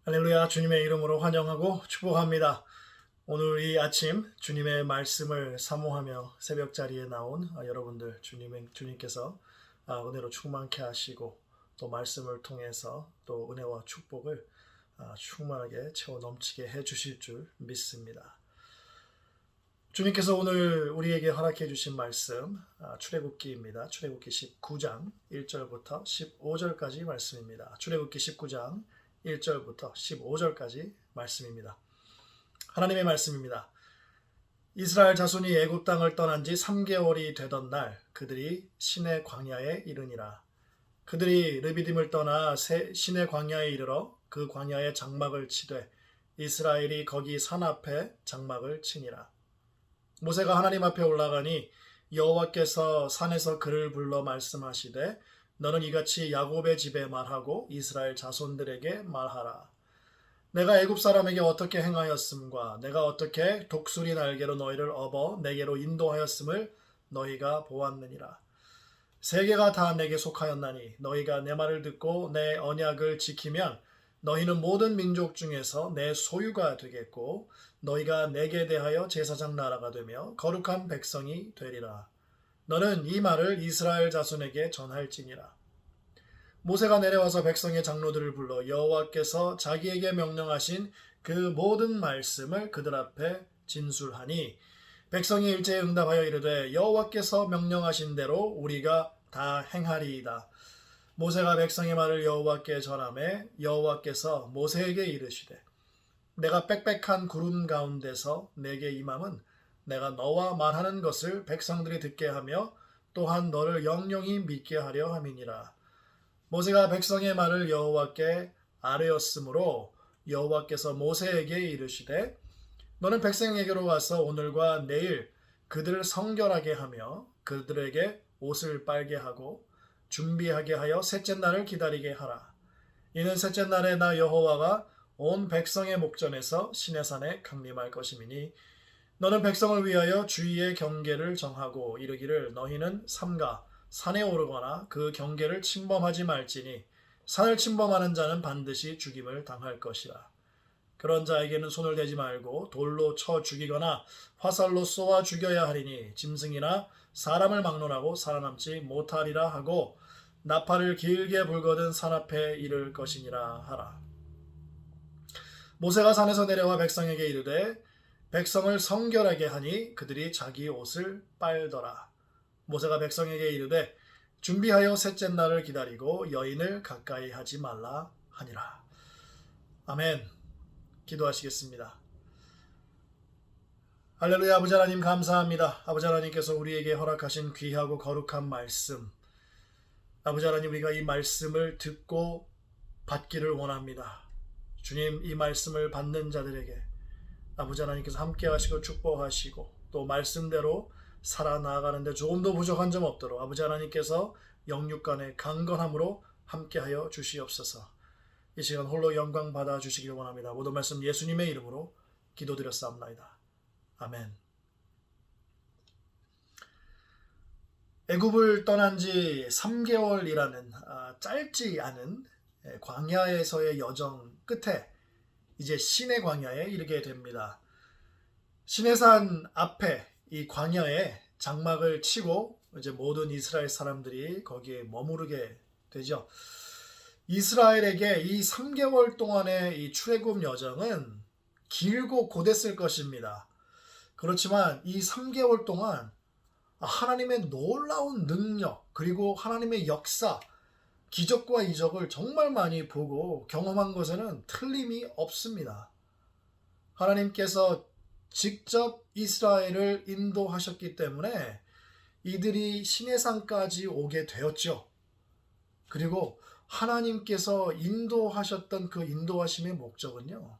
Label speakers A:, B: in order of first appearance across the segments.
A: 할렐루야. 주님의 이름으로 환영하고 축복합니다. 오늘 이 아침 주님의 말씀을 사모하며 새벽 자리에 나온 여러분들 주님께서 은혜로 충만케 하시고 또 말씀을 통해서 또 은혜와 축복을 충만하게 채워 넘치게 해 주실 줄 믿습니다. 주님께서 오늘 우리에게 허락해 주신 말씀 출애굽기입니다. 출애굽기 19장 1절부터 15절까지 말씀입니다. 출애굽기 19장 1절부터 15절까지 말씀입니다. 하나님의 말씀입니다. 이스라엘 자손이 애굽 땅을 떠난 지 3개월이 되던 날 그들이 시내 광야에 이르니라. 그들이 르비딤을 떠나 시내 광야에 이르러 그 광야에 장막을 치되 이스라엘이 거기 산 앞에 장막을 치니라. 모세가 하나님 앞에 올라가니 여호와께서 산에서 그를 불러 말씀하시되 너는 이같이 야곱의 집에 말하고 이스라엘 자손들에게 말하라. 내가 애굽 사람에게 어떻게 행하였음과 내가 어떻게 독수리 날개로 너희를 업어 내게로 인도하였음을 너희가 보았느니라. 세계가 다 내게 속하였나니 너희가 내 말을 듣고 내 언약을 지키면 너희는 모든 민족 중에서 내 소유가 되겠고 너희가 내게 대하여 제사장 나라가 되며 거룩한 백성이 되리라. 너는 이 말을 이스라엘 자손에게 전할지니라. 모세가 내려와서 백성의 장로들을 불러 여호와께서 자기에게 명령하신 그 모든 말씀을 그들 앞에 진술하니 백성이 일제히 응답하여 이르되 여호와께서 명령하신 대로 우리가 다 행하리이다. 모세가 백성의 말을 여호와께 전하매 여호와께서 모세에게 이르시되 내가 빽빽한 구름 가운데서 내게 임함은 내가 너와 말하는 것을 백성들이 듣게 하며 또한 너를 영영히 믿게 하려 함이니라. 모세가 백성의 말을 여호와께 아뢰었으므로 여호와께서 모세에게 이르시되 너는 백성에게로 와서 오늘과 내일 그들을 성결하게 하며 그들에게 옷을 빨게 하고 준비하게 하여 셋째 날을 기다리게 하라. 이는 셋째 날에 나 여호와가 온 백성의 목전에서 시내산에 강림할 것임이니 너는 백성을 위하여 주의의 경계를 정하고 이르기를 너희는 삼가 산에 오르거나 그 경계를 침범하지 말지니 산을 침범하는 자는 반드시 죽임을 당할 것이라. 그런 자에게는 손을 대지 말고 돌로 쳐 죽이거나 화살로 쏘아 죽여야 하리니 짐승이나 사람을 막론하고 살아남지 못하리라 하고 나팔을 길게 불거든 산 앞에 이를 것이니라 하라. 모세가 산에서 내려와 백성에게 이르되 백성을 성결하게 하니 그들이 자기 옷을 빨더라. 모세가 백성에게 이르되 준비하여 셋째 날을 기다리고 여인을 가까이 하지 말라 하니라. 아멘. 기도하시겠습니다. 할렐루야. 아버지 하나님 감사합니다. 아버지 하나님께서 우리에게 허락하신 귀하고 거룩한 말씀, 아버지 하나님 우리가 이 말씀을 듣고 받기를 원합니다. 주님, 이 말씀을 받는 자들에게 아버지 하나님께서 함께 하시고 축복하시고 또 말씀대로 살아나가는데 조금도 부족한 점 없도록 아버지 하나님께서 영육간의 강건함으로 함께하여 주시옵소서. 이 시간 홀로 영광 받아 주시길 원합니다. 모든 말씀 예수님의 이름으로 기도드렸사옵나이다. 아멘. 애굽을 떠난 지 3개월이라는 짧지 않은 광야에서의 여정 끝에 이제 시내 광야에 이르게 됩니다. 시내산 앞에 이 광야에 장막을 치고 이제 모든 이스라엘 사람들이 거기에 머무르게 되죠. 이스라엘에게 이 3개월 동안의 이 출애굽 여정은 길고 고됐을 것입니다. 그렇지만 이 3개월 동안 하나님의 놀라운 능력 그리고 하나님의 역사, 기적과 이적을 정말 많이 보고 경험한 것에는 틀림이 없습니다. 하나님께서 직접 이스라엘을 인도하셨기 때문에 이들이 시내산까지 오게 되었죠. 그리고 하나님께서 인도하셨던 그 인도하심의 목적은요,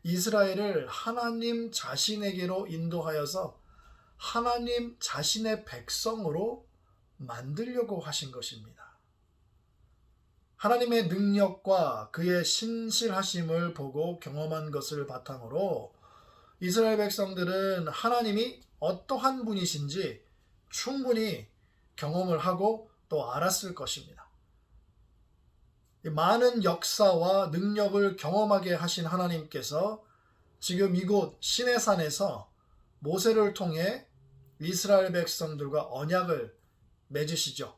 A: 이스라엘을 하나님 자신에게로 인도하여서 하나님 자신의 백성으로 만들려고 하신 것입니다. 하나님의 능력과 그의 신실하심을 보고 경험한 것을 바탕으로 이스라엘 백성들은 하나님이 어떠한 분이신지 충분히 경험을 하고 또 알았을 것입니다. 많은 역사와 능력을 경험하게 하신 하나님께서 지금 이곳 시내산에서 모세를 통해 이스라엘 백성들과 언약을 맺으시죠.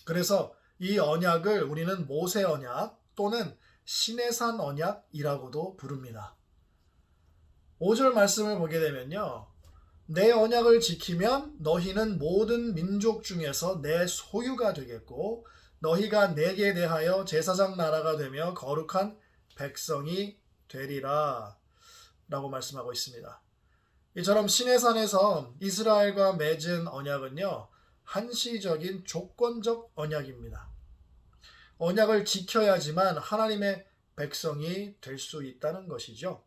A: 그래서 이 언약을 우리는 모세 언약 또는 시내산 언약이라고도 부릅니다. 5절 말씀을 보게 되면요. 내 언약을 지키면 너희는 모든 민족 중에서 내 소유가 되겠고 너희가 내게 대하여 제사장 나라가 되며 거룩한 백성이 되리라 라고 말씀하고 있습니다. 이처럼 시내산에서 이스라엘과 맺은 언약은요. 한시적인 조건적 언약입니다. 언약을 지켜야지만 하나님의 백성이 될 수 있다는 것이죠.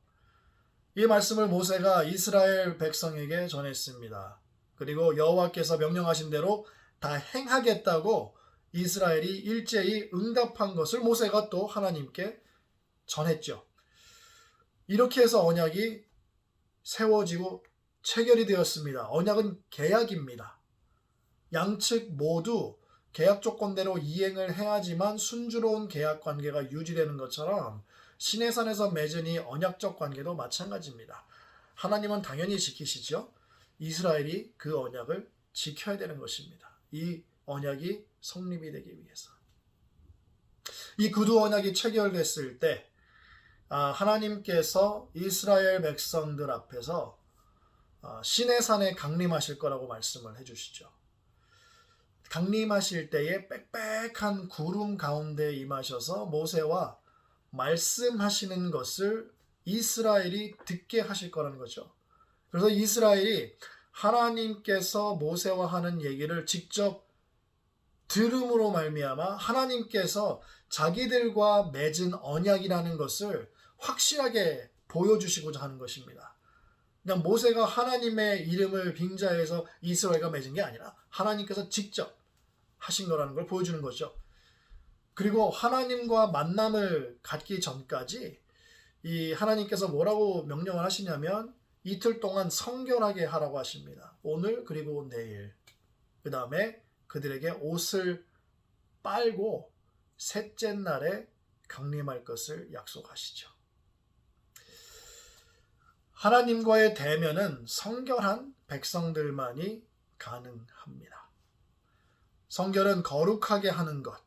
A: 이 말씀을 모세가 이스라엘 백성에게 전했습니다. 그리고 여호와께서 명령하신 대로 다 행하겠다고 이스라엘이 일제히 응답한 것을 모세가 또 하나님께 전했죠. 이렇게 해서 언약이 세워지고 체결이 되었습니다. 언약은 계약입니다. 양측 모두 계약 조건대로 이행을 해야지만 순조로운 계약 관계가 유지되는 것처럼 시내산에서 맺은 이 언약적 관계도 마찬가지입니다. 하나님은 당연히 지키시죠. 이스라엘이 그 언약을 지켜야 되는 것입니다. 이 언약이 성립이 되기 위해서. 이 구두 언약이 체결됐을 때 하나님께서 이스라엘 백성들 앞에서 시내산에 강림하실 거라고 말씀을 해주시죠. 강림하실 때에 빽빽한 구름 가운데 임하셔서 모세와 말씀하시는 것을 이스라엘이 듣게 하실 거라는 거죠. 그래서 이스라엘이 하나님께서 모세와 하는 얘기를 직접 들음으로 말미암아 하나님께서 자기들과 맺은 언약이라는 것을 확실하게 보여주시고자 하는 것입니다. 그냥 모세가 하나님의 이름을 빙자해서 이스라엘과 맺은 게 아니라 하나님께서 직접 하신 거라는 걸 보여주는 거죠. 그리고 하나님과 만남을 갖기 전까지 이 하나님께서 뭐라고 명령을 하시냐면 이틀 동안 성결하게 하라고 하십니다. 오늘 그리고 내일. 그 다음에 그들에게 옷을 빨고 셋째 날에 강림할 것을 약속하시죠. 하나님과의 대면은 성결한 백성들만이 가능합니다. 성결은 거룩하게 하는 것,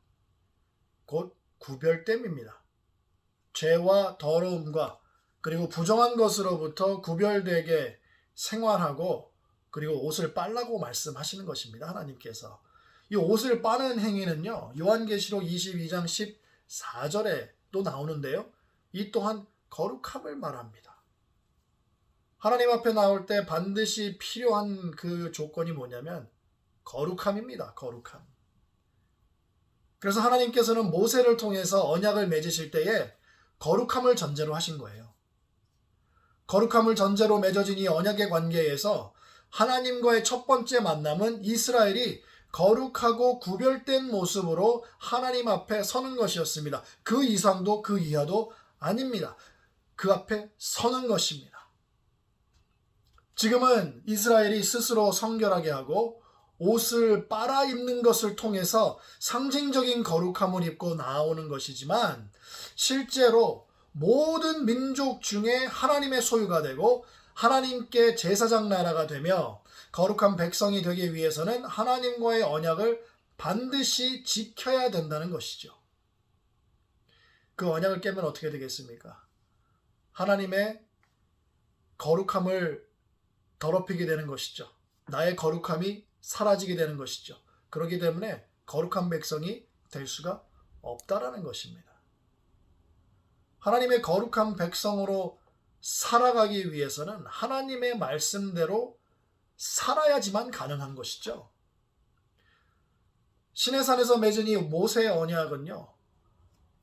A: 곧 구별됨입니다. 죄와 더러움과 그리고 부정한 것으로부터 구별되게 생활하고 그리고 옷을 빨라고 말씀하시는 것입니다. 하나님께서. 이 옷을 빠는 행위는요. 요한계시록 22장 14절에 또 나오는데요. 이 또한 거룩함을 말합니다. 하나님 앞에 나올 때 반드시 필요한 그 조건이 뭐냐면 거룩함입니다. 거룩함. 그래서 하나님께서는 모세를 통해서 언약을 맺으실 때에 거룩함을 전제로 하신 거예요. 거룩함을 전제로 맺어진 이 언약의 관계에서 하나님과의 첫 번째 만남은 이스라엘이 거룩하고 구별된 모습으로 하나님 앞에 서는 것이었습니다. 그 이상도 그 이하도 아닙니다. 그 앞에 서는 것입니다. 지금은 이스라엘이 스스로 성결하게 하고 옷을 빨아 입는 것을 통해서 상징적인 거룩함을 입고 나오는 것이지만 실제로 모든 민족 중에 하나님의 소유가 되고 하나님께 제사장 나라가 되며 거룩한 백성이 되기 위해서는 하나님과의 언약을 반드시 지켜야 된다는 것이죠. 그 언약을 깨면 어떻게 되겠습니까? 하나님의 거룩함을 더럽히게 되는 것이죠. 나의 거룩함이 사라지게 되는 것이죠. 그렇기 때문에 거룩한 백성이 될 수가 없다라는 것입니다. 하나님의 거룩한 백성으로 살아가기 위해서는 하나님의 말씀대로 살아야지만 가능한 것이죠. 시내산에서 맺은 이 모세의 언약은요.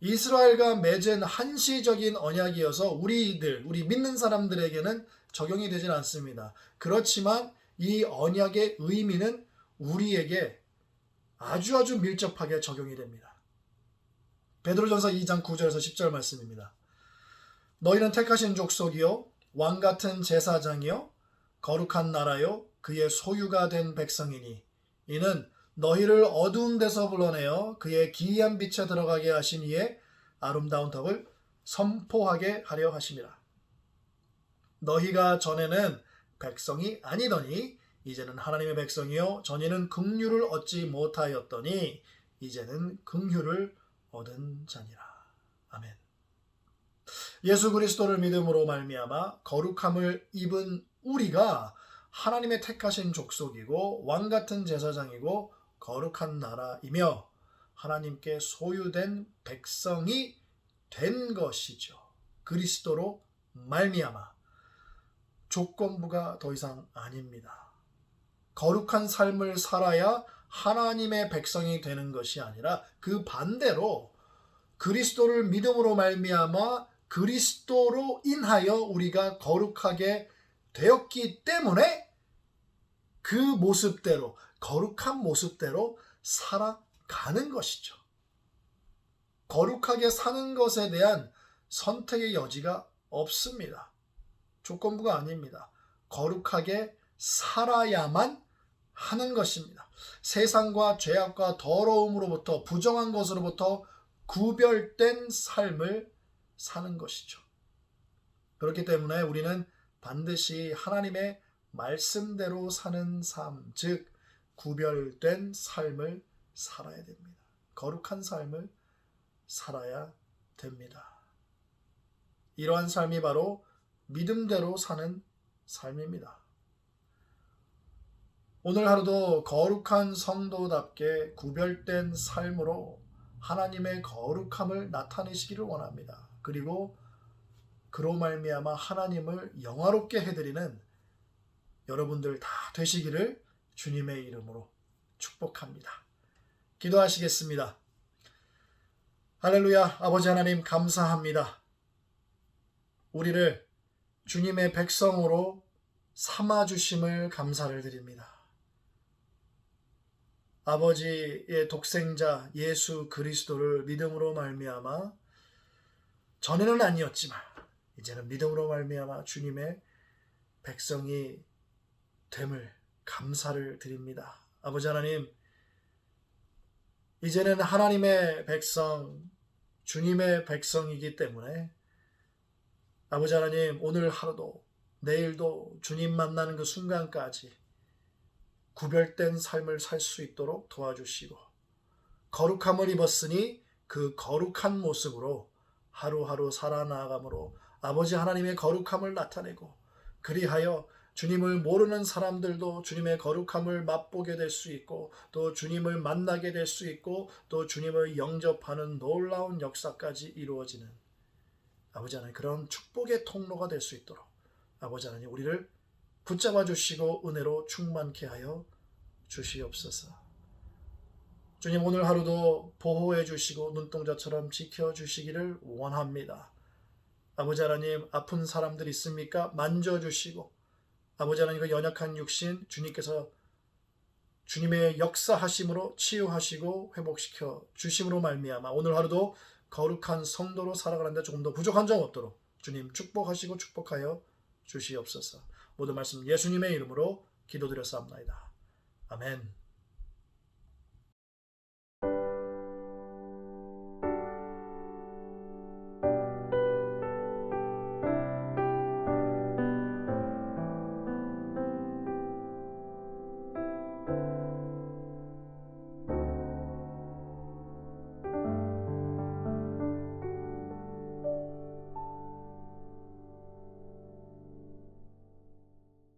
A: 이스라엘과 맺은 한시적인 언약이어서 우리 믿는 사람들에게는 적용이 되진 않습니다. 그렇지만 이 언약의 의미는 우리에게 아주 밀접하게 적용이 됩니다. 베드로전서 2장 9절에서 10절 말씀입니다. 너희는 택하신 족속이요 왕같은 제사장이요 거룩한 나라요 그의 소유가 된 백성이니 이는 너희를 어두운 데서 불러내어 그의 기이한 빛에 들어가게 하신 이의 아름다운 덕을 선포하게 하려 하심이라. 너희가 전에는 백성이 아니더니 이제는 하나님의 백성이요 전에는 긍휼을 얻지 못하였더니 이제는 긍휼을 얻은 자니라. 아멘. 예수 그리스도를 믿음으로 말미암아 거룩함을 입은 우리가 하나님의 택하신 족속이고 왕같은 제사장이고 거룩한 나라이며 하나님께 소유된 백성이 된 것이죠. 그리스도로 말미암아 조건부가 더 이상 아닙니다. 거룩한 삶을 살아야 하나님의 백성이 되는 것이 아니라 그 반대로 그리스도를 믿음으로 말미암아 그리스도로 인하여 우리가 거룩하게 되었기 때문에 그 모습대로 거룩한 모습대로 살아가는 것이죠. 거룩하게 사는 것에 대한 선택의 여지가 없습니다. 조건부가 아닙니다. 거룩하게 살아야만 하는 것입니다. 세상과 죄악과 더러움으로부터 부정한 것으로부터 구별된 삶을 사는 것이죠. 그렇기 때문에 우리는 반드시 하나님의 말씀대로 사는 삶, 즉 구별된 삶을 살아야 됩니다. 거룩한 삶을 살아야 됩니다. 이러한 삶이 바로 믿음대로 사는 삶입니다. 오늘 하루도 거룩한 성도답게 구별된 삶으로 하나님의 거룩함을 나타내시기를 원합니다. 그리고 그로 말미암아 하나님을 영화롭게 해드리는 여러분들 다 되시기를 주님의 이름으로 축복합니다. 기도하시겠습니다. 할렐루야. 아버지 하나님 감사합니다. 우리를 주님의 백성으로 삼아주심을 감사를 드립니다. 아버지의 독생자 예수 그리스도를 믿음으로 말미암아 전에는 아니었지만 이제는 믿음으로 말미암아 주님의 백성이 됨을 감사를 드립니다. 아버지 하나님, 이제는 하나님의 백성, 주님의 백성이기 때문에 아버지 하나님, 오늘 하루도 내일도 주님 만나는 그 순간까지 구별된 삶을 살 수 있도록 도와주시고 거룩함을 입었으니 그 거룩한 모습으로 하루하루 살아나감으로 아버지 하나님의 거룩함을 나타내고 그리하여 주님을 모르는 사람들도 주님의 거룩함을 맛보게 될 수 있고 또 주님을 만나게 될 수 있고 또 주님을 영접하는 놀라운 역사까지 이루어지는 아버지 하나님 그런 축복의 통로가 될 수 있도록 아버지 하나님 우리를 붙잡아 주시고 은혜로 충만케 하여 주시옵소서. 주님 오늘 하루도 보호해 주시고 눈동자처럼 지켜주시기를 원합니다. 아버지 하나님 아픈 사람들 있습니까? 만져주시고 아버지 하나님 그 연약한 육신 주님께서 주님의 역사하심으로 치유하시고 회복시켜 주심으로 말미암아 오늘 하루도 거룩한 성도로 살아가는데 조금 더 부족한 점 없도록 주님 축복하시고 축복하여 주시옵소서. 모든 말씀 예수님의 이름으로 기도드렸사옵나이다. 아멘.